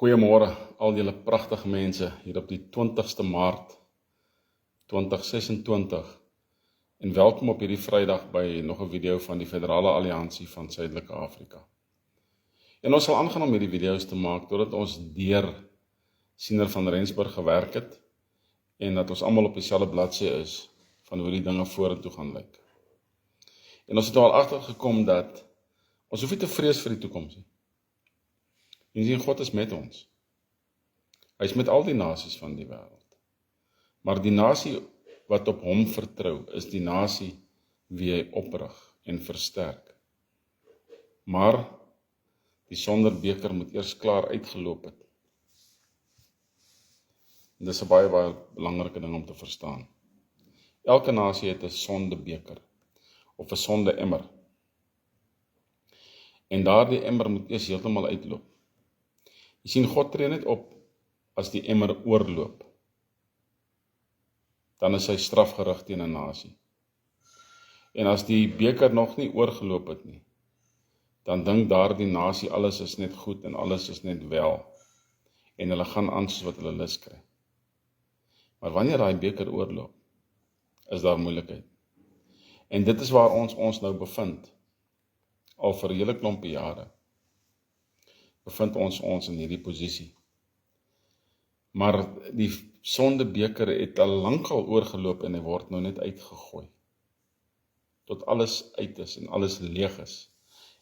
Goeiemôre al julle pragtige mense hier op die 20ste Maart 2026 en welkom op hierdie Vrydag by nog 'n video van die Federale Alliansie van Suidelike Afrika. En ons sal aangaan om hierdie video's te maak totdat ons deur Siener van Rensburg gewerk het en dat ons almal op dieselfde bladsy is van hoe die dinge vorentoe gaan lyk. En ons het al agtergekom dat ons hoef nie te vrees vir die toekoms nie. En sien, God is met ons. Hy is met al die nasies van die wêreld. Maar die nasie wat op hom vertrou, is die nasie wie hy oprig en versterk. Maar die sonderbeker moet eers klaar uitgeloop het. En dis 'n baie belangrike ding om te verstaan. Elke nasie het 'n sondebeker of 'n sonde-emmer. En daardie emmer moet eers heeltemal uitloop. Jy sien, God tree net op as die emmer oorloop. Dan is sy straf gerig teen 'n nasie. En as die beker nog nie oorgeloop het nie, dan dink daardie nasie alles is net goed en alles is net wel. En hulle gaan aan soos wat hulle lus kry. Maar wanneer daai beker oorloop, is daar moeilikheid. En dit is waar ons nou bevind. Al vir 'n hele klompie jare bevind ons in hierdie posisie. Maar die sondebeker het al lankal oorgeloop en hy word nou net uitgegooi. Tot alles uit is en alles leeg is.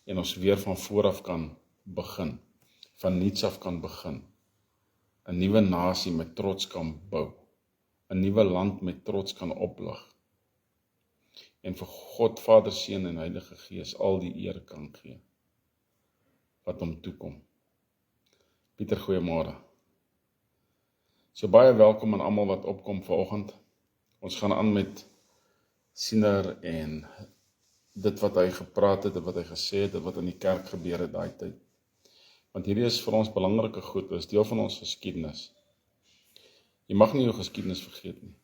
En ons weer van vooraf kan begin. Van niets af kan begin. 'n nuwe nasie met trots kan bou. 'n nuwe land met trots kan oplig. En vir God, Vader, Seun en Heilige Gees al die eer kan gee. Wat hom toekom. Pieter, goeiemôre. So baie welkom aan almal wat opkom vanoggend. Ons gaan aan met Siener en dit wat hy gepraat het, dit wat hy gesê het, dit wat in die kerk gebeur het daai tyd. Want hierdie is vir ons belangrike goed, dit is deel van ons geskiedenis. Jy mag nie jou geskiedenis vergeet nie.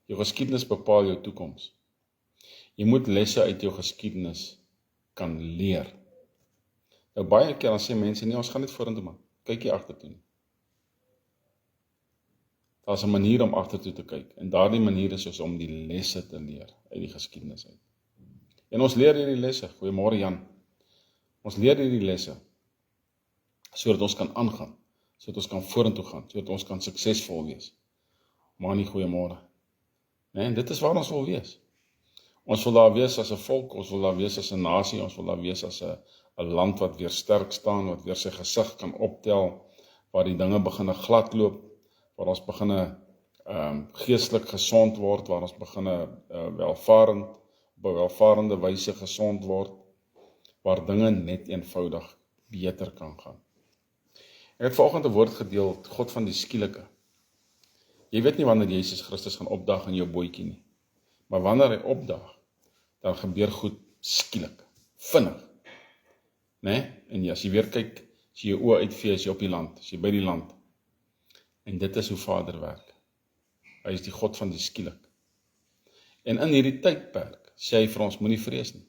Jou geskiedenis bepaal jou toekoms. Jy moet lesse uit jou geskiedenis kan leer. Nou baie keer dan sê mense, nee, ons gaan net vorentoe man. Kyk hier agtertoe nie. Daar's 'n manier om agtertoe te kyk, en daardie manier is om die lesse te leer uit die geskiedenis uit. En ons leer hierdie lesse, goeiemôre Jan. Ons leer hierdie lesse, sodat ons kan aangaan, sodat ons kan vorentoe gaan, sodat ons kan suksesvol wees. Maar nie goeiemôre. Nee, en dit is waar ons wil wees. Ons wil daar wees as 'n volk, ons wil daar wees as 'n nasie, ons wil daar wees as 'n land wat weer sterk staan, wat weer sy gesig kan optel, waar die dinge beginne gladloop, waar ons beginne geestelik gesond word, waar ons beginne op 'n welvarende wyse gesond word, waar dinge net eenvoudig beter kan gaan. Ek het vanoggend 'n woord gedeel, God van die skielike. Jy weet nie wanneer Jesus Christus gaan opdag in jou bootjie nie. Maar wanneer hy opdag, dan gebeur goed skielik, vinnig. En as jy weer kyk, as jy jou oë uitvee, as jy op die land, as jy by die land. En dit is hoe Vader werk. Hy is die God van die skielik. En in hierdie tydperk sê hy vir ons, moenie vrees nie.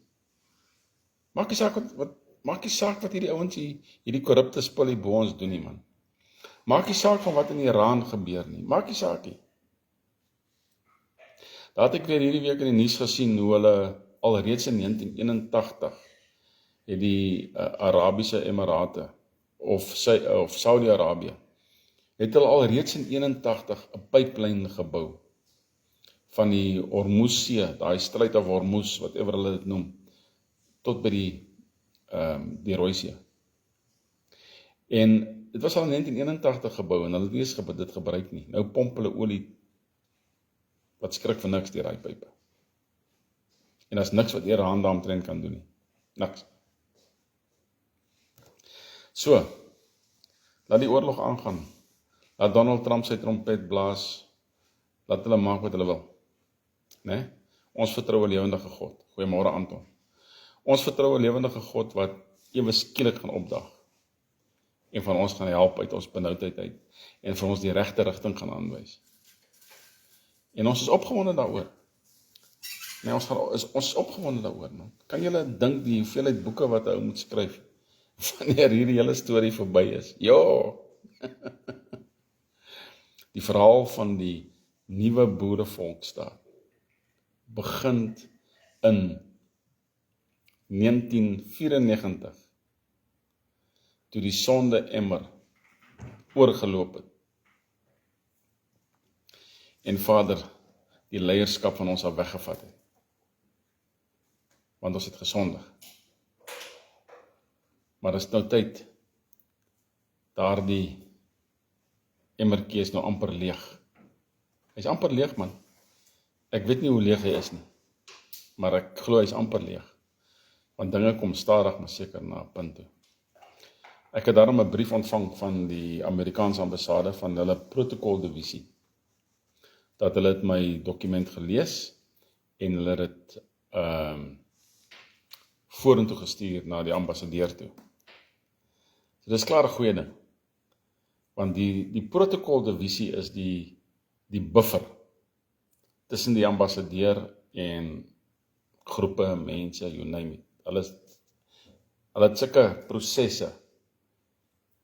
Maak nie saak wat hierdie ouens hierdie korrupte spul hier bo ons doen nie, man. Maak nie saak van wat in Iran gebeur nie. Maak nie saak nie. Daar het ek weer hierdie week in die nuus gesien hoe hulle alreeds in 1981 het die Arabiese Emirate of Saudi-Arabië het hulle alreeds in 81 'n pyplyn gebou van die Hormuzsee, daai Strait of Hormuz, whatever hulle dit noem, tot by die Rooisee. En dit was al in 1981 gebou en hulle het nie eens dit gebruik nie. Nou pomp hulle olie wat skrik vir niks deur daai pype. En daar's niks wat Iran daaromtrent kan doen nie. Niks. So, laat die oorlog aangaan. Laat Donald Trump sy trompet blaas. Laat hulle maak wat hulle wil. Ons vertrou 'n lewendige God. Goeiemôre Anton. Ons vertrou 'n lewendige God wat ewe skielik gaan opdag. En van ons gaan help uit ons benoudheid uit. En vir ons die regte rigting gaan aanwys. En ons is opgewonde daaroor. Ons is opgewonde daaroor. Man. Kan julle dink die hoeveelheid boeke wat hy moet skryf wanneer hierdie hele storie verby is? Ja, Die verhaal van die nuwe boerevolkstaat begin in 1994, toe die sonde-emmer oorgeloop het. En Vader, die leierskap van ons af weggevat het. Want ons het gesondig. Maar is nou tyd, daardie emmertjie is nou amper leeg. Hy is amper leeg, man. Ek weet nie hoe leeg hy is nie, maar ek glo hy is amper leeg. Want dinge kom stadig maar seker na 'n punt toe. Ek het daarom 'n brief ontvang van die Amerikaanse ambassade van hulle protokoldivisie, dat hulle het my dokument gelees en hulle het dit vorentoe gestuur na die ambassadeur toe. So dis klaar 'n goeie ding. Want die protokoldivisie is die buffer tussen die ambassadeur en groepe, mense, you name it. Hulle het sulke prosesse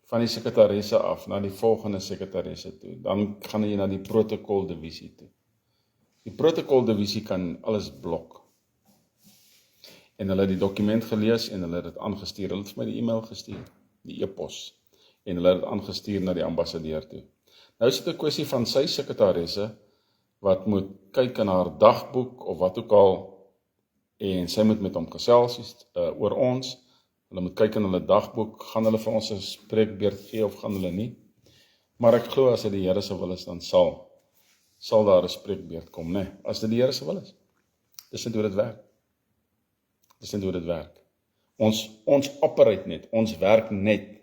van die sekretaresse af na die volgende sekretaresse toe. Dan gaan jy na die protokoldivisie toe. Die protokoldivisie kan alles blok. En hulle het die dokument gelees en hulle het dit aangestuur. Hulle het vir my die e-mail gestuur, die e-pos. En hulle het dit aangestuur na die ambassadeur toe. Nou is dit 'n kwessie van sy sekretaresse wat moet kyk in haar dagboek of wat ook al, en sy moet met hom gesels oor ons. Hulle moet kyk in hulle dagboek, gaan hulle vir ons 'n spreekbeurt gee of gaan hulle nie. Maar ek glo as dit die Here se wil is, dan sal daar 'n spreekbeurt kom, né? As dit die Here se wil is. Dis net hoe dit werk. Dis net hoe dit werk. Ons operate net, ons werk net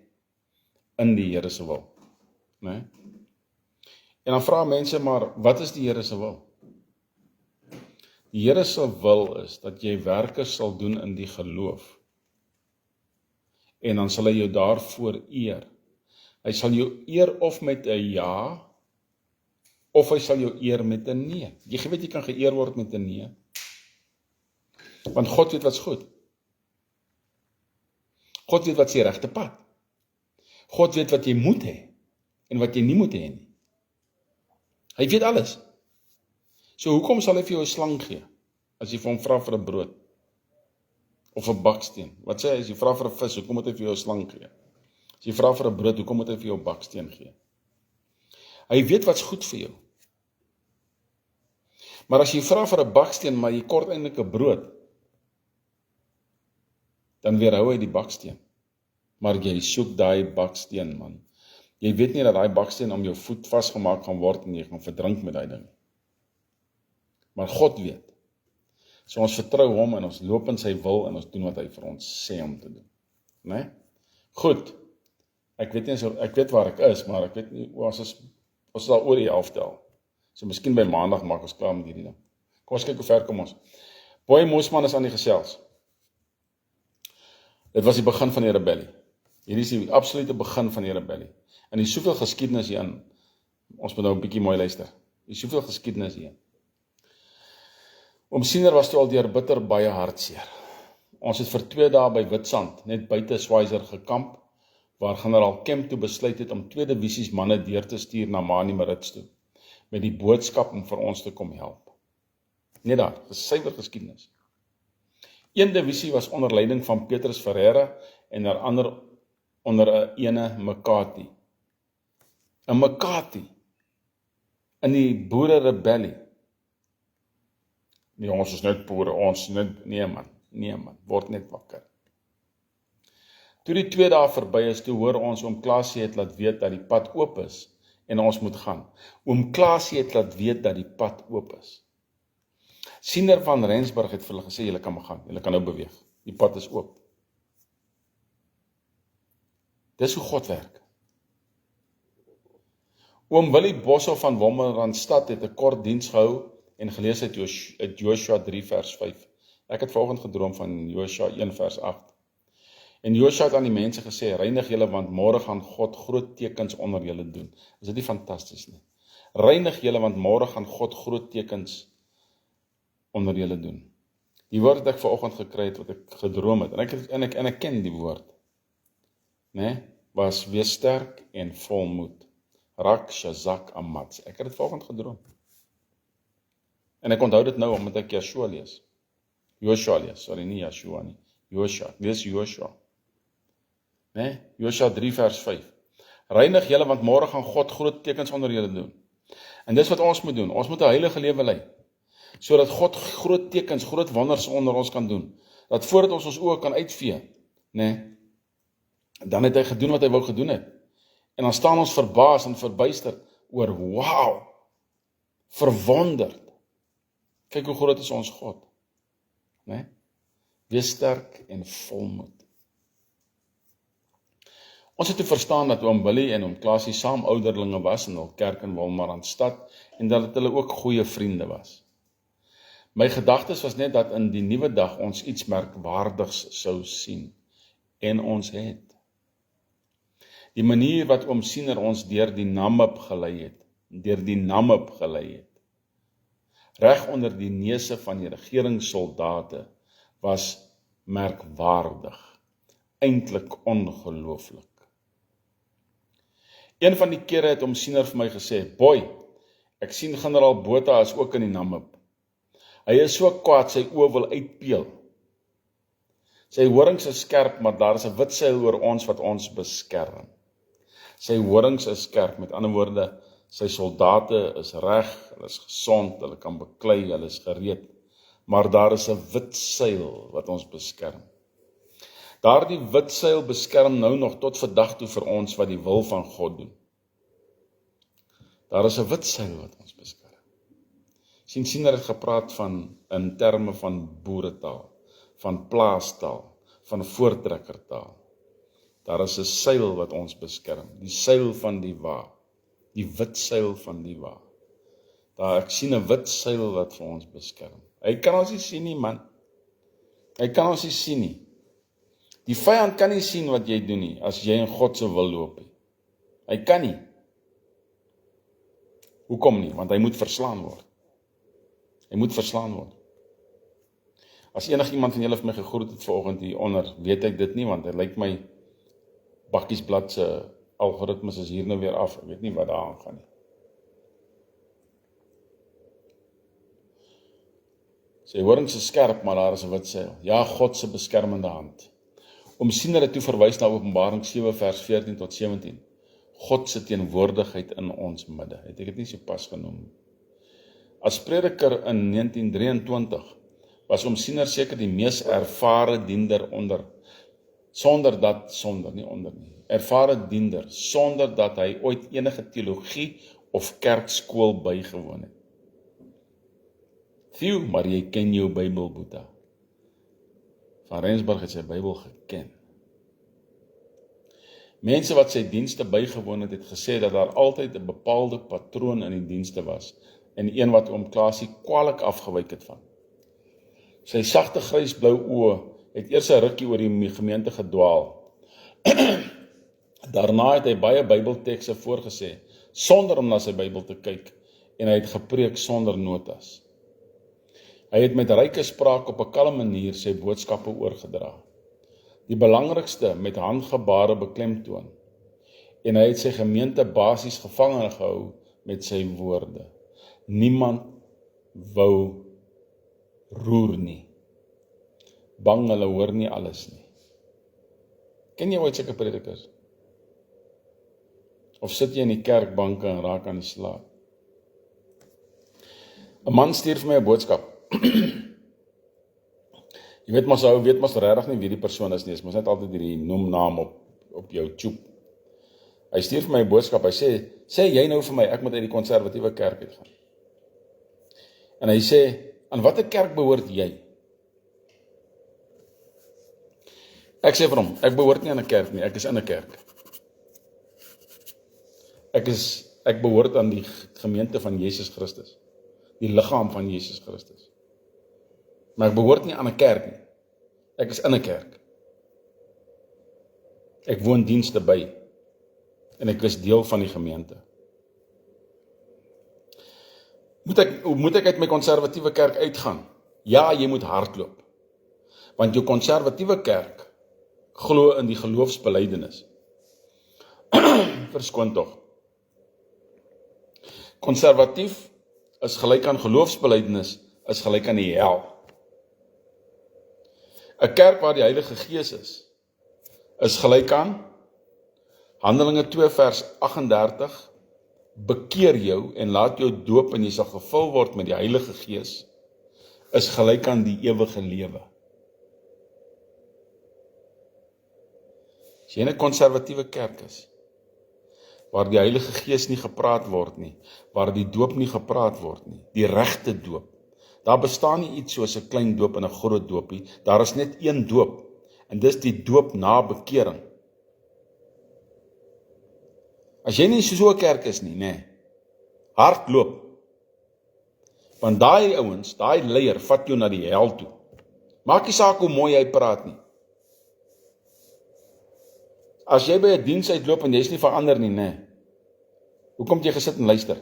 in die Here se wil, né? En dan vra mense, maar wat is die Here se wil? Die Here se wil is dat jy werke sal doen in die geloof. En dan sal hy jou daarvoor eer. Hy sal jou eer of met 'n ja, of hy sal jou eer met 'n nee. Jy weet jy kan geëer word met 'n nee. Want God weet wat's goed. God weet wat is die regte pad. God weet wat jy moet hê en wat jy nie moet hê nie. Hy weet alles. So hoekom sal hy vir jou 'n slang gee as jy vir hom vra vir 'n brood of 'n baksteen? Wat sê hy as jy vra vir 'n vis, hoekom moet hy vir jou 'n slang gee? As jy vra vir 'n brood, hoekom moet hy vir jou 'n baksteen gee? Hy weet wat's goed vir jou. Maar as jy vra vir 'n baksteen, maar jy kort eintlik 'n brood, dan weerhou hy die baksteen. Maar jy soek daai baksteen, man. Jy weet nie dat daai baksteen om jou voet vasgemaak gaan word en jy gaan verdrink met daai ding. Maar God weet. So ons vertrou hom en ons loop in sy wil en ons doen wat hy vir ons sê om te doen. Né? Goed. Ek weet waar ek is, maar ek weet nie, ons is al oor die helfte al. So miskien by maandag maak ons klaar met hierdie ding. Kom ons kyk hoe ver kom ons. Boy Mosman is aan die gesels. Dit was die begin van die rebellie. Hierdie is die absolute begin van die rebellie. En hier is soveel geskiedenis hierin. Ons moet nou 'n bietjie mooi luister. Hier is soveel geskiedenis hierin. Oom Siener was toe al deur bitter baie hartseer. Ons het vir 2 dae by Witsand, net buite Schweizer gekamp, waar generaal Kemp toe besluit het om 2 divisies manne deur te stuur na Mani Marits toe, met die boodskap om vir ons te kom help. Net daar, gesuiwer geskiedenis. 1 divisie was onder leiding van Petrus Ferreira en 'n ander onder 'n ene Makati. 'n Makati in die boere rebellie. Nee, ons is net boere, nee man, word net wakker. Toe die 2 dae verby is, toe hoor ons oom Klaasie het laat weet dat die pad oop is en ons moet gaan. Oom Klaasie het laat weet dat die pad oop is. Siener van Rensburg het vir hulle gesê, julle kan maar gaan, julle kan nou beweeg, die pad is oop. Dis hoe God werk. Oom Willie Boshoff van Wommerandstad het 'n kort diens gehou en gelees uit Joshua 3 vers 5. Ek het vanoggend gedroom van Joshua 1 vers 8. En Joshua het aan die mense gesê, reinig julle, want môre gaan God groot tekens onder julle doen. Is dit nie fantasties nie? Reinig julle, want môre gaan God groot tekens onder julle doen. Die woord het ek vanoggend gekry het wat ek gedroom het. En ek ken die woord. Né? was wees sterk en volmoed. Rak Shazak Amats. Ek het dit vanoggend gedroom. En ek onthou dit nou, omdat ek Joshua lees. Joshua lees, sorry, nie Joshua nie. Joshua, lees Joshua. Nee, Joshua 3 vers 5. Reinig julle, want môre gaan God groot tekens onder julle doen. En dis wat ons moet doen. Ons moet 'n heilige lewe lei, sodat God groot tekens, groot wonders onder ons kan doen. Dat voordat ons oë kan uitvee, nee, dan het hy gedoen wat hy wou gedoen het. En dan staan ons verbaas en verbuister oor, wow, verwonderd. Kyk hoe groot is ons God. Nee? Wees sterk en volmoed. Ons het te verstaan dat oom Willie en oom Klasie saam ouderlinge was in hul kerk in Wolmaranstad en dat hulle ook goeie vriende was. My gedagtes was net dat in die nuwe dag ons iets merkwaardigs sou sien. En ons het. Die manier wat oom Siener ons deur die Namib gelei het, reg onder die neuse van die regeringssoldate, was merkwaardig, eintlik ongelooflik. Een van die kere het oom Siener vir my gesê, boy, ek sien generaal Botha is ook in die Namib. Hy is so kwaad, sy oë wil uitpeel. Sy horings is skerp, maar daar is 'n wit seil oor ons wat ons beskerm. Sy horings is skerp, met ander woorde, sy soldate is reg, hulle is gesond, hulle kan beklei, hulle is gereed, maar daar is 'n wit seil wat ons beskerm. Daardie wit seil beskerm nou nog tot vandag toe vir ons wat die wil van God doen. Daar is 'n wit seil wat ons beskerm. Siener het gepraat in terme van boeretaal, van plaastaal, van voortrekkertaal. Daar is 'n seil wat ons beskerm, die seil van die wa, die wit seil van die wa. Ek sien 'n wit seil wat vir ons beskerm. Hy kan ons nie sien nie, man. Hy kan ons nie sien nie. Die vyand kan nie sien wat jy doen nie, as jy in God se wil loop nie. Hy kan nie. Hoekom nie? Want hy moet verslaan word. Hy moet verslaan word. As enigiemand van julle vir my gegroet het vanoggend hieronder, weet ek dit nie, want dit lyk my Bakkiesblad se algoritmes is hier nou weer af. Ek weet nie wat daar aangaan nie. Sy horings is skerp, maar daar is 'n wit seil. Ja, God se beskermende hand. Oom Siener het toe verwys na Openbaring 7 vers 14 tot 17. God se teenwoordigheid in ons midde. Het ek dit nie so pas genoem. As prediker in 1923 was oom Siener seker die mees ervare diender ervare diender, sonder dat hy ooit enige teologie of kerkskool bygewoon het. Theo, maar jy ken jou Bybel, Boeta. Van Rensburg het sy Bybel geken. Mense wat sy dienste bygewoon het, het gesê dat daar altyd 'n bepaalde patroon in die dienste was, en een wat oom Klasie kwaliek afgewyk het van. Sy sagte grysblou oë het eers 'n rukkie oor die gemeente gedwaal. Daarna het hy baie Bybeltekste voorgesê, sonder om na sy Bybel te kyk, en hy het gepreek sonder notas. Hy het met ryke spraak op 'n kalme manier sy boodskappe oorgedra. Die belangrikste met handgebare beklemtoon, en hy het sy gemeente basies gevange gehou met sy woorde. Niemand wou roer nie. Bang hulle hoor nie alles nie. Ken jy ooit sulke predikers? Of sit jy in die kerkbanke en raak aan die slaap? 'n Man stuur vir my 'n boodskap. Jy weet mos regtig nie wie die persoon is nie. Jy moet net altyd hierdie noemnaam op jou tube. Hy stuur vir my 'n boodskap. Hy sê jy nou vir my, ek moet uit die konservatiewe kerk uitgaan. En hy sê, aan watter kerk behoort jy? Ek sê vir hom, ek behoort nie aan 'n kerk nie, ek is in 'n kerk. Ek behoort aan die gemeente van Jesus Christus, die liggaam van Jesus Christus. Maar ek behoort nie aan 'n kerk nie. Ek is in 'n kerk. Ek woon dienste by, en ek is deel van die gemeente. Moet ek uit my konservatiewe kerk uitgaan? Ja, jy moet hardloop. Want jou konservatiewe kerk glo in die geloofsbelydenis. Verskoon tog. Konservatief is gelyk aan geloofsbelijdenis, is gelyk aan die hel. 'n Kerk waar die Heilige Gees is gelyk aan Handelinge 2 vers 38, bekeer jou en laat jou doop en jy sal gevul word met die Heilige Gees, is gelyk aan die ewige lewe. As jy in 'n konservatiewe kerk is, waar die Heilige Gees nie gepraat word nie, waar die doop nie gepraat word nie, die regte doop. Daar bestaan nie iets soos 'n klein doop en 'n groot doopie, daar is net een doop, en dis die doop na bekering. As jy nie so 'n kerk is nie, hardloop. Want daai ouens, daai leier, vat jou na die hel toe. Maak nie saak hoe mooi hy praat nie. As jy by 'n diens uitloop en jy is nie verander nie, hoekom het jy gesit en luister?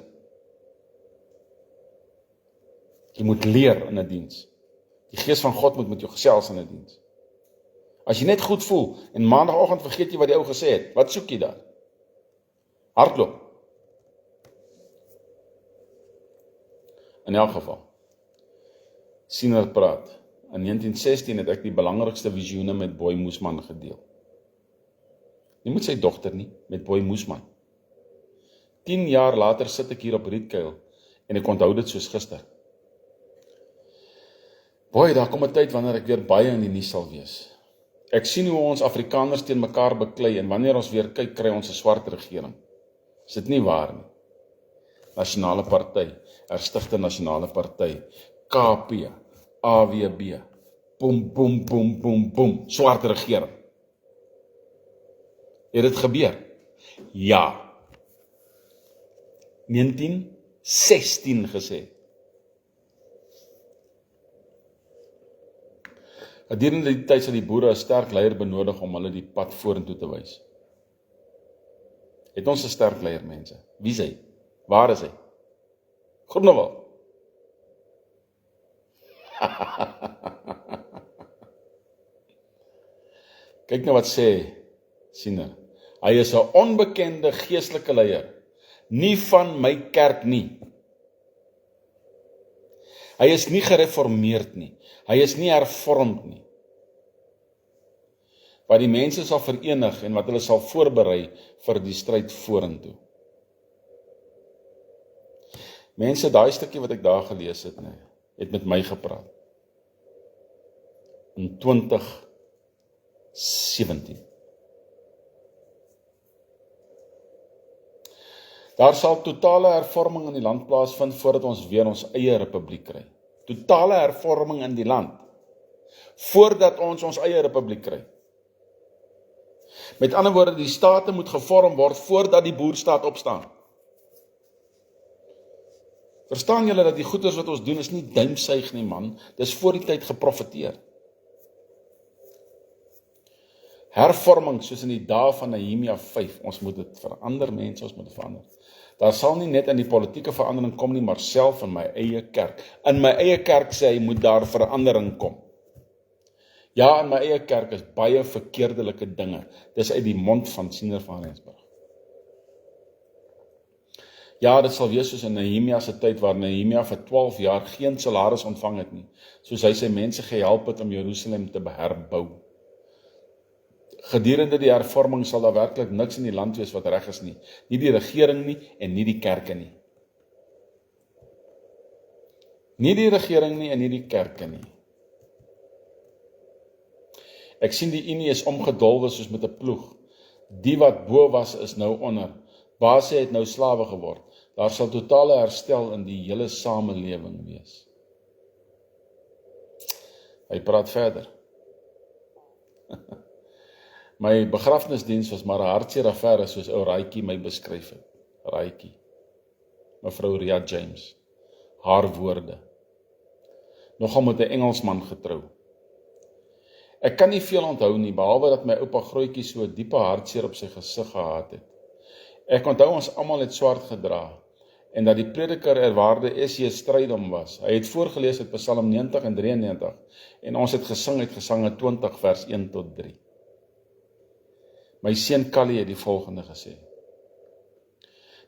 Jy moet leer in 'n diens. Die Gees van God moet met jou gesels in 'n diens. As jy net goed voel, en maandagoggend vergeet jy wat die ou gesê het, wat soek jy daar? Hardloop. In elk geval, Siener praat. In 1916 het ek die belangrikste visioene met Boy Moesman gedeel. Nie met sy dogter nie, met Boy Moesman. 10 jaar later sit ek hier op Rietkuil en ek onthou dit soos gister. Boy, daar kom 'n tyd wanneer ek weer baie in die nuus sal wees. Ek sien hoe ons Afrikaners teen mekaar beklei en wanneer ons weer kyk, kry ons 'n swart regering. Is dit nie waar nie? Nasionale Party, Herstigte Nasionale Party, KP, AWB, boem, boem, boem, boem, boem, swart regering. Het dit gebeur? Ja. 1916 gesê. Gedurende die tyd sal die boere 'n sterk leier benodig om hulle die pad vorentoe te wys. Het ons 'n sterk leier, mense? Wie is hy? Waar is hy? Groenewald. Kyk nou wat sê Siener. Hy is 'n onbekende geestelike leier, nie van my kerk nie. Hy is nie gereformeerd nie. Hy is nie hervormd nie. Wat die mense sal verenig en wat hulle sal voorberei vir die stryd vorentoe. Mense, daai stukkie wat ek daar gelees het, het met my gepraat. In 2017. Daar sal totale hervorming in die land plaasvind voordat ons weer ons eie republiek kry. Totale hervorming in die land voordat ons eie republiek kry. Met ander woorde, die state moet gevorm word voordat die boerstaat opstaan. Verstaan julle dat die goeders wat ons doen is nie duimsuig nie, man. Dis voor die tyd geprofeteer. Hervorming soos in die dae van Nehemia 5, ons moet dit verander, mense, ons moet dit verander. Daar sal nie net in die politieke verandering kom nie, maar self in my eie kerk. In my eie kerk sê hy, moet daar verandering kom. Ja, in my eie kerk is baie verkeerdelike dinge. Dis uit die mond van Siener van Rensburg. Ja, dit sal wees soos in Nehemia se tyd, waar Nehemia vir 12 jaar geen salaris ontvang het nie, soos hy sy mense gehelp het om Jerusalem te herbou. Gedurende die hervorming sal daar werklik niks in die land wees wat reg is nie. Nie die regering nie en nie die kerke nie. Nie die regering nie en nie die kerke nie. Ek sien die unie is omgedolwe soos met 'n ploeg. Die wat bo was is nou onder. Baase het nou slawe geword. Daar sal totale herstel in die hele samelewing wees. Hy praat verder. My begrafnisdiens was maar 'n hartseer affære soos ou Raaitjie my beskryf het. Raaitjie. Mevrou Ria James. Haar woorde. Nogal met 'n Engelsman getrou. Ek kan nie veel onthou nie, behalwe dat my oupa Grootjie so 'n diepe hartseer op sy gesig gehad het. Ek onthou ons almal het swart gedra, en dat die prediker eerwaarde S.J. Strydom was. Hy het voorgelees uit Psalm 90 en 93, en ons het gesing uit Gesange 20 vers 1 tot 3. My seun Callie het die volgende gesê: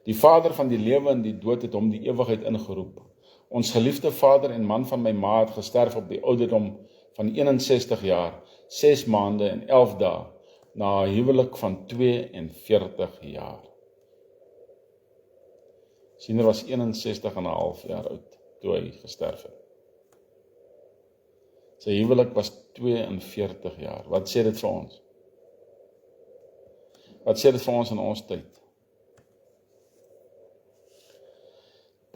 Die Vader van die lewe en die dood het hom die ewigheid ingeroep. Ons geliefde vader en man van my ma het gesterf op die ouderdom van 61 jaar, 6 maande en 11 dae, na 'n huwelik van 42 jaar. Siener was 61,5 jaar oud toe hy gesterf het. Sy huwelik was 42 jaar. Wat sê dit vir ons? Wat sê dit vir ons in ons tyd?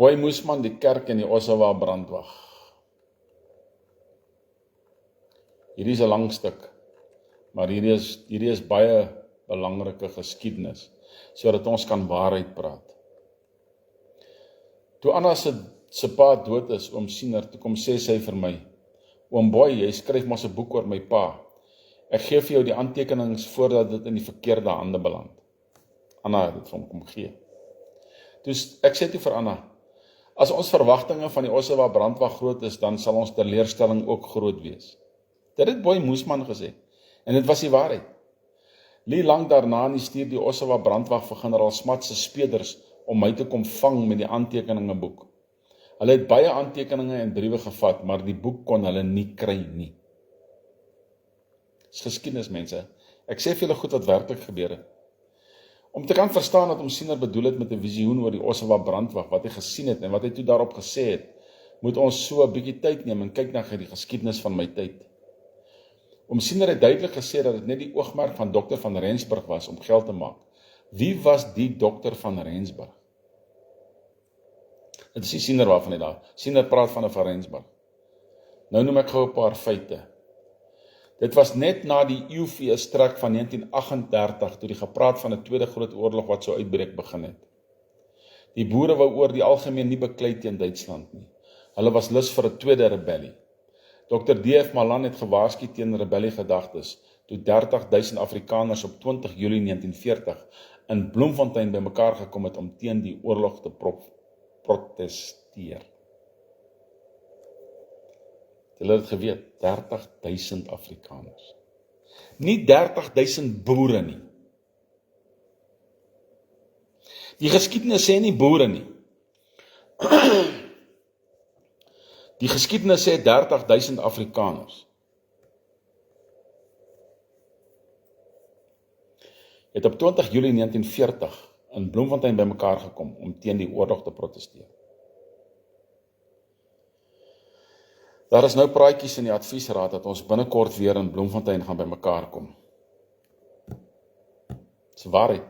Boy Moesman, die kerk en die Ossawa brandwag. Hierdie is 'n lang stuk, maar hierdie is baie belangrike geskiedenis, sodat ons kan waarheid praat. Toe Anna se pa dood is, oom Siener, toe kom sê sy vir my: Oom Boy, jy skryf mos 'n boek oor my pa. Ek gee vir jou die aantekenings voordat dit in die verkeerde hande beland. Anna het dit vir hom kom gee. Dus ek sê toe vir Anna: As ons verwagtinge van die Ossawa brandwag groot is, dan sal ons teleurstelling ook groot wees. Dit het Boy Moesman gesê, en dit was die waarheid. Nie lang daarna stuur die Ossawa brandwag vir generaal Smuts se speders om my te kom vang met die aantekeningeboek. Hulle het baie aantekeninge en briewe gevat, maar die boek kon hulle nie kry nie. Dis geskiedenis, mense. Ek sê vir julle goed wat werklik gebeur het. Om te kan verstaan wat oom Siener bedoel het met 'n visioen oor die Ossawa brandwag, wat hy gesien het en wat hy toe daarop gesê het, moet ons so 'n bietjie tyd neem en kyk na die geskiedenis van my tyd. Oom Siener het duidelik gesê dat dit net die oogmerk van dokter van Rensburg was om geld te maak. Wie was die dokter van Rensburg? Dit is die Siener waarvan hy daar. Siener praat van 'n van Rensburg. Nou noem ek gou 'n paar feite. Dit was net na die UV-strek van 1938, toe die gepraat van 'n tweede groot oorlog wat sou uitbreek begin het. Die boere wou oor die algemeen nie beklei teen Duitsland nie. Hulle was lus vir 'n tweede rebellie. Dr. D.F. Malan het gewaarsku teen rebelliegedagtes, toe 30.000 Afrikaners op 20 Julie 1940 in Bloemfontein bymekaar gekom het om teen die oorlog te protesteer. Hulle het geweet, 30.000 Afrikaners. Nie 30.000 boere nie. Die geskiedenis sê nie boere nie. Die geskiedenis sê 30.000 Afrikaners. Het op 20 Julie 1940 in Bloemfontein bymekaar gekom om teen die oorlog te protesteer. Daar is nou praatjies in die adviesraad dat ons binnekort weer in Bloemfontein gaan bymekaar kom. Dis waarheid.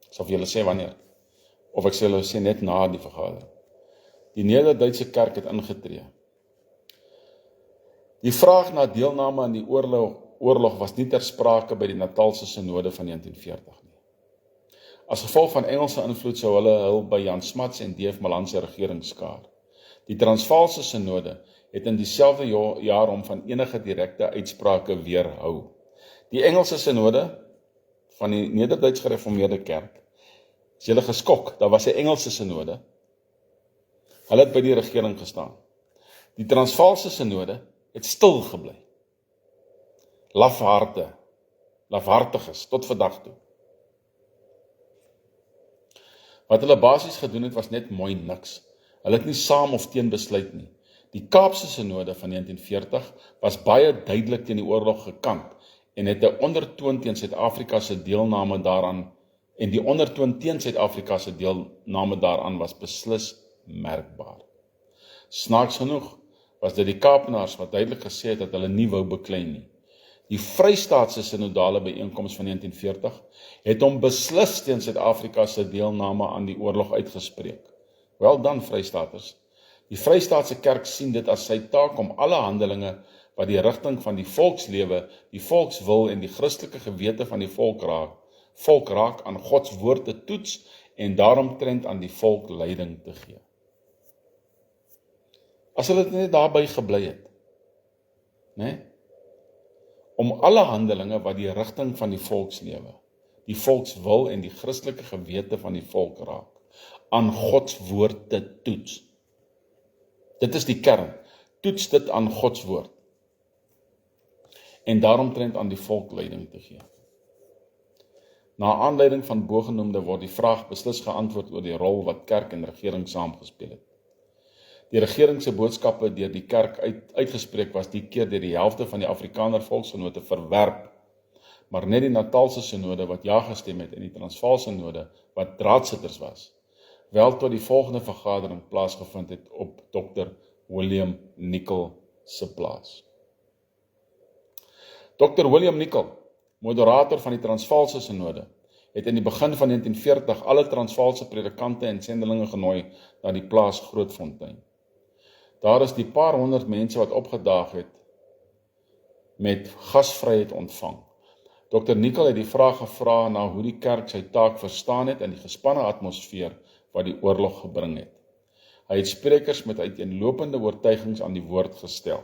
Ek sal vir julle sê wanneer. Of ek sal julle sê net na die vergadering. Die Nederduitse kerk het ingetree. Die vraag na deelname aan die oorlog was nie ter sprake by die Natalse synode van 1940 nie. As gevolg van Engelse invloed sou hulle hul by Jan Smuts en D.F. Malan se regering skaar. Die Transvaalse synode het in dieselfde jaar om van enige direkte uitsprake weerhou. Die Engelse synode van die Nederduits Gereformeerde Kerk, is julle geskok, daar was 'n Engelse synode, hulle het by die regering gestaan. Die Transvaalse synode het stil gebly. Lafhartiges, tot vandag toe. Wat hulle basies gedoen het, was net mooi niks. Hulle het nie saam of teen besluit nie. Die Kaapse synode van 1940 was baie duidelik teen die oorlog gekant en het 'n ondertoon teen Suid-Afrika se deelname daaraan, en die ondertoon teen Suid-Afrika se deelname daaraan was beslis merkbaar. Snaaks genoeg was dit die Kaapenaars wat duidelik gesê het dat hulle nie wou beklei nie. Die Vrystaatse synodale byeenkoms van 1940 het hom beslis teen Suid-Afrika se deelname aan die oorlog uitgespreek. Wel dan, Vrystaaters. Die Vrystaatse kerk sien dit as sy taak om alle handelinge wat die rigting van die volkslewe, die volkswil en die Christelike gewete van die volk raak aan Gods woord te toets en daaromtrent aan die volk leiding te gee. As hulle net daarby gebly het, om alle handelinge wat die rigting van die volkslewe, die volkswil en die Christelike gewete van die volk raak, aan Gods woord te toets. Dit is die kern, toets dit aan Gods woord. En daaromtrent aan die volk leiding te gee. Na aanleiding van bogenoemde word die vraag beslis geantwoord oor die rol wat kerk en regering saamgespeel het. Die regering se boodskappe deur die kerk uitgespreek was die keer deur die helfte van die Afrikaner Volksgenode verwerp, maar net die Natalse Synode wat ja gestem het en die Transvaalse Synode wat draadsitters was, wel tot die volgende vergadering plaasgevind het op Dr. William Nicol se plaas. Dr. William Nicol, moderator van die Transvaalse Synode, het in die begin van 1940 alle Transvaalse predikante en sendelinge genooi na die plaas Grootfontein. Daar is die paar honderd mense wat opgedaag het met gasvryheid ontvang. Dr. Nicol het die vraag gevra na hoe die kerk sy taak verstaan het in die gespanne atmosfeer wat die oorlog gebring het. Hy het sprekers met uiteenlopende oortuigings aan die woord gestel.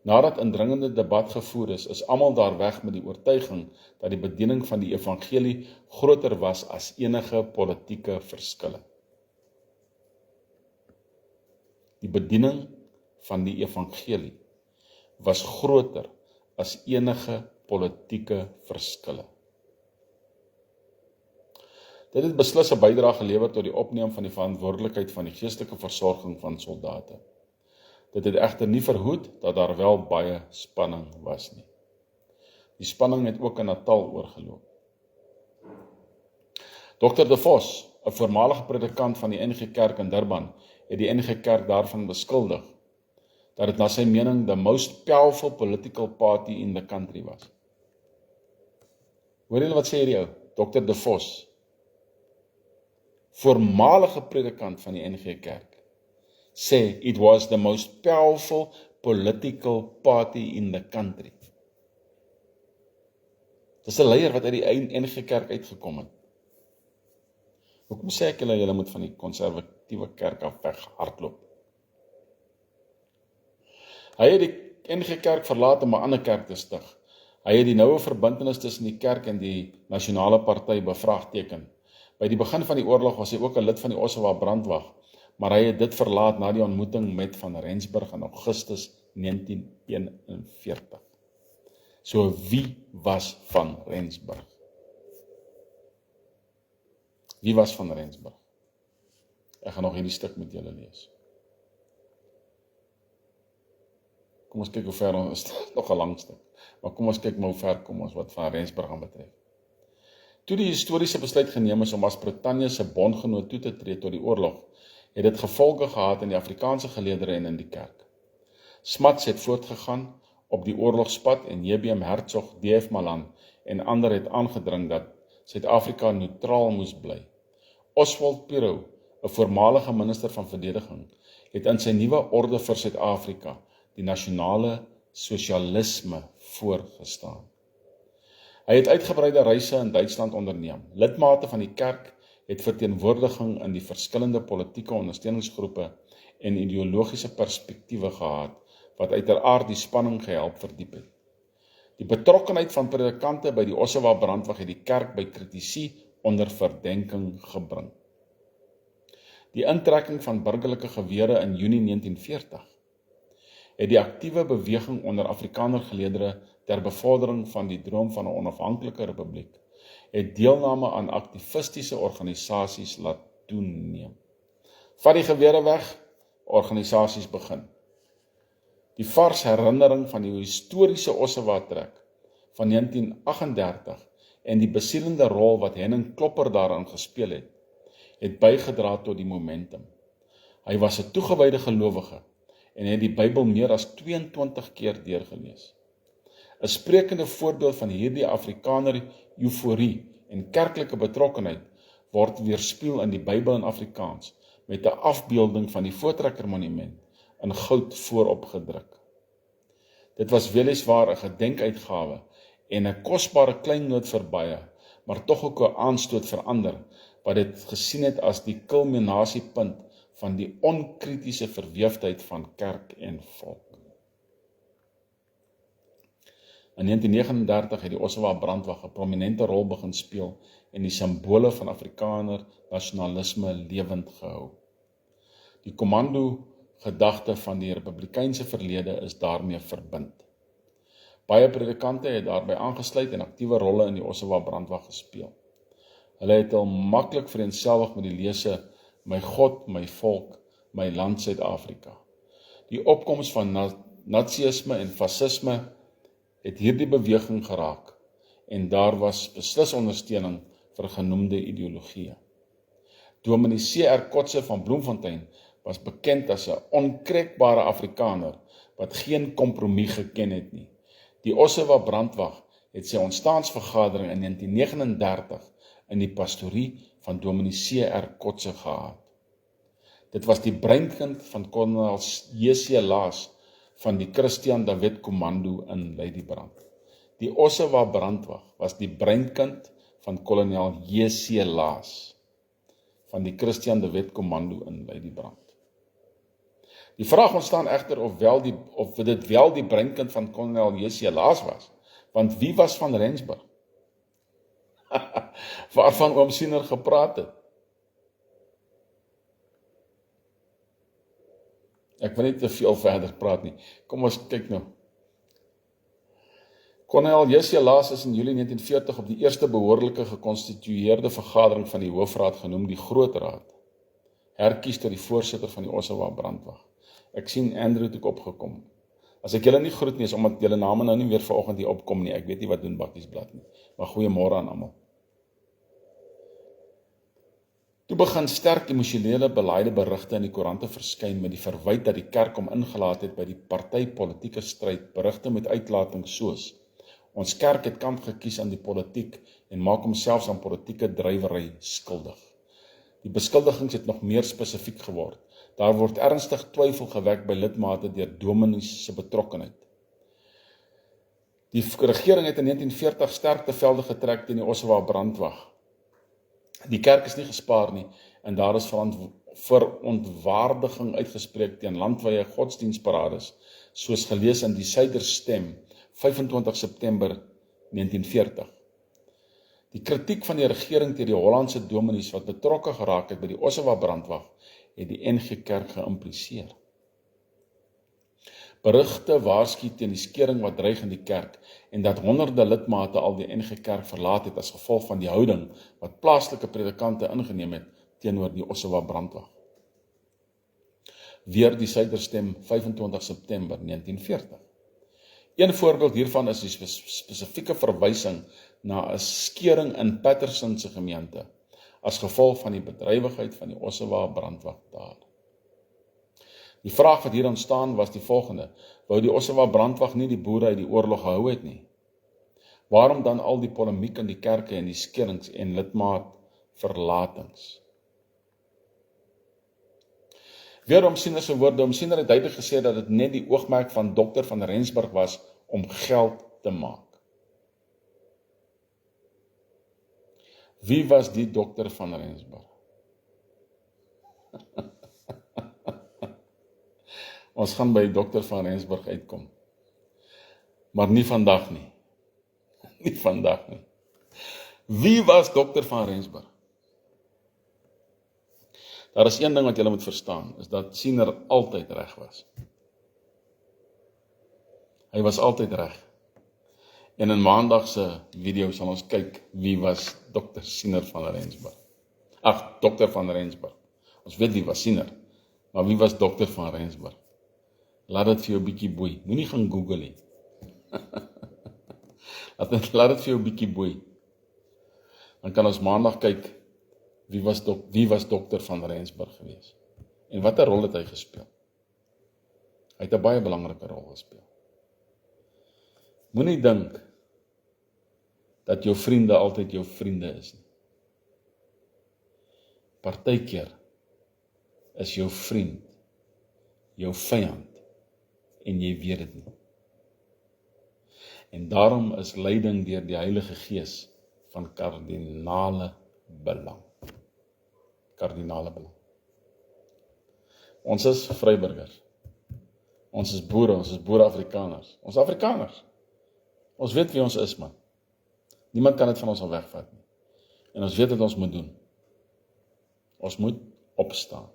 Nadat indringende debat gevoer is almal daar weg met die oortuiging dat die bediening van die evangelie groter was as enige politieke verskille. Die bediening van die evangelie was groter as enige politieke verskille. Dit het beslis 'n bydrae gelewer tot die opneem van die verantwoordelikheid van die geestelike versorging van soldate. Dit het egter nie verhoed dat daar wel baie spanning was nie. Die spanning het ook in Natal oorgeloop. Dr. De Vos, 'n voormalige predikant van die NG Kerk in Durban, het die NG Kerk daarvan beskuldig dat dit na sy mening the most powerful political party in the country was. Hoor julle wat sê hierdie ou, Dr. De Vos, voormalige predikant van die NG Kerk, sê it was the most powerful political party in the country. Dis 'n leier wat uit die NG Kerk uitgekom het. Hoekom sê ek julle moet van die konservatiewe kerk af weghardloop? Hy het die NG Kerk verlaat om 'n ander kerk te stig. Hy het die noue verbintenis tussen die kerk en die nasionale party bevraagteken. By die begin van die oorlog was hy ook 'n lid van die Ossawa brandwag, maar hy het dit verlaat na die ontmoeting met Van Rensburg in Augustus 1941. So wie was Van Rensburg? Wie was Van Rensburg? Ek gaan nog hierdie stuk met julle lees. Kom ons kyk hoe ver ons is, nog 'n lang stuk. Maar kom ons kyk hoe ver kom ons wat Van Rensburg aan betref. Toe die historiese besluit geneem is om as Brittanje se bondgenoot toe te tree tot die oorlog, het dit gevolge gehad in die Afrikaanse geleedere en in die kerk. Smuts het voortgegaan op die oorlogspad en J.B.M. Hertzog, D.F. Malan en ander het aangedring dat Suid-Afrika neutraal moes bly. Oswald Pirow, 'n voormalige minister van verdediging, het in sy nuwe orde vir Suid-Afrika die nasionale sosialisme voorgestaan. Hy het uitgebreide reise in Duitsland onderneem. Lidmate van die kerk het verteenwoordiging in die verskillende politieke ondersteuningsgroepe en ideologiese perspektiewe gehad, wat uiteraard die spanning gehelp verdiep het. Die betrokkenheid van predikante by die Ossawa brandwag het die kerk by kritisie onder verdenking gebring. Die intrekking van burgerlike gewere in Junie 1940 het die aktiewe beweging onder Afrikaner geleedere ter bevordering van die droom van 'n onafhanklike republiek, het deelname aan aktivistiese organisasies laat toeneem. Vat die gewere weg, organisasies begin. Die vars herinnering van die historiese Ossawa trek van 1938 en die besielende rol wat Henning Klopper daarin gespeel het bygedra tot die momentum. Hy was 'n toegewyde gelowige en het die Bybel meer as 22 keer deurgelees. 'n Sprekende voorbeeld van hierdie Afrikaner euforie en kerklike betrokkenheid word weerspieël in die Bybel in Afrikaans met 'n afbeelding van die Voortrekker Monument in goud voorop gedruk. Dit was weliswaar 'n gedenkuitgawe en 'n kosbare kleinnoot vir baie, maar tog ook 'n aanstoot vir ander, wat dit gesien het as die kulminasiepunt van die onkritiese verweefdheid van kerk en volk. In 1939 het die Ossawa brandwag 'n prominente rol begin speel en die simbole van Afrikaner nasionalisme lewend gehou. Die kommando gedagte van die republikeinse verlede is daarmee verbind. Baie predikante het daarbey aangesluit en aktiewe rolle in die Ossewa brandwag gespeel. Hulle het al maklik vereenselwig met die lese, my God, my volk, my land Suid-Afrika. Die opkoms van nazisme en fasisme het hierdie beweging geraak en daar was beslis ondersteuning vir genoemde ideologieë. Dominee C.R. Kotse van Bloemfontein was bekend as 'n onkrekbare Afrikaner wat geen kompromis geken het nie. Die Ossewa brandwag het sy ontstaansvergadering in 1939 in die pastorie van Dominee C.R. Kotse gehad. Dit was die breinkind van kolonel J.C. Laas van die Christian David Kommando in Ladybrand. Die Ossewa brandwag was die breinkind van kolonel J.C. Laas van die Christian David Kommando in Ladybrand. Die vraag ontstaan egter of dit wel die breinkind van kolonel J.C. Laas was, want wie was van Rensburg? Waarvan oom Siener gepraat het. Ek wil nie te veel verder praat nie. Kom ons kyk nou. Kolonel J.C. Laas is in Julie 1940 op die eerste behoorlike gekonstitueerde vergadering van die Hoofraad genoem die Groot Raad, herkies tot die voorsitter van die Ossewa brandwag. Ek sien Andrew het ook opgekom. As ek julle nie groet nie, is omdat julle name nou nie weer vanoggend hier opkom nie. Ek weet nie wat doen Bakkiesblad nie. Maar goeiemôre aan almal. Toe begin sterk emosionele belaaide berigte in die koerante verskyn met die verwyt dat die kerk hom ingelaat het by die partypolitieke stryd, berigte met uitlatings soos: ons kerk het kamp gekies aan die politiek en maak homself aan politieke drywery skuldig. Die beskuldigings het nog meer spesifiek geword. Daar word ernstig twyfel gewek by lidmate deur dominees se betrokkenheid. Die regering het in 1940 sterk te velde getrek teen die Ossewa brandwag. Die kerk is nie gespaar nie en daar is verontwaardiging uitgespreek teen landwyse godsdiensparades, soos gelees in die Suiderstem 25 September 1940. Die kritiek van die regering teen die Hollandse dominees wat betrokke geraak het by die Ossewa brandwag het die NG Kerk geïmpliseer. Berigte waarsku teen die skering wat dreig in die kerk en dat honderde lidmate al die NG Kerk verlaat het as gevolg van die houding wat plaaslike predikante ingeneem het teenoor die Ossewa brandwag. Weer die Suiderstem 25 September 1940. Een voorbeeld hiervan is die spesifieke verwysing na 'n skering in Patterson se gemeente as gevolg van die bedrywigheid van die Ossewa brandwag daar. Die vraag wat hier ontstaan was die volgende: wou die Ossewa brandwag nie die boere uit die oorlog gehou het nie? Waarom dan al die polemiek in die kerke en die skerings en lidmaat verlatings? Weer oom Siener se woorde. Oom Siener het duidelik gesê dat dit net die oogmerk van Dr. van Rensburg was om geld te maak. Wie was die Dr. van Rensburg? Ons gaan by Dr. van Rensburg uitkom. Maar nie vandag nie. Nie vandag nie. Wie was Dr. van Rensburg? Daar is een ding wat julle moet verstaan, is dat Siener altyd reg was. Hy was altyd reg. En in maandag se video sal ons kyk wie was Dr. Siener van Rensburg. Ag, Dr. van Rensburg. Ons weet wie was Siener, maar wie was Dr. van Rensburg? Laat dit vir jou bietjie boei. Moenie gaan Google nie. Laat dit vir jou bietjie boei. Dan kan ons maandag kyk wie was Dr. van Rensburg gewees. En watter rol het hy gespeel? Hy het 'n baie belangrike rol gespeel. Moenie dink dat jou vriende altyd jou vriende is nie. Partykeer is jou vriend jou vyand en jy weet dit nie. En daarom is leiding deur die Heilige Gees van kardinale belang. Kardinale belang. Ons is vryburgers. Ons is boere Afrikaners. Ons is Afrikaners. Ons weet wie ons is, man. Niemand kan dit van ons al wegvat nie. En ons weet wat ons moet doen. Ons moet opstaan.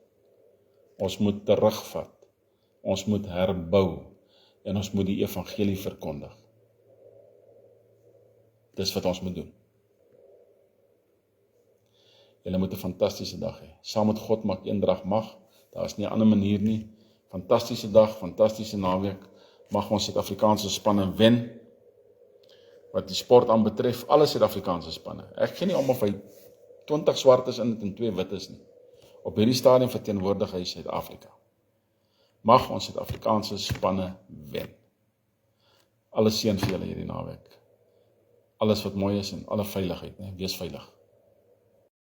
Ons moet terugvat. Ons moet herbou. En ons moet die evangelie verkondig. Dis wat ons moet doen. Julle moet 'n fantastiese dag hê. Saam met God maak eendrag mag. Daar is nie 'n ander manier nie. Fantastiese dag, fantastiese naweek. Mag ons Suid-Afrikaanse spanne wen. Wat die sport aanbetref, alle Suid-Afrikaanse spanne. Ek gee nie om of hy 20 swart is in dit en 2 wit is nie. Op hierdie stadium verteenwoordig hy Suid-Afrika. Mag ons Suid-Afrikaanse spanne wen. Alle seën vir julle hierdie naweek. Alles wat mooi is en alle veiligheid, né? Wees veilig.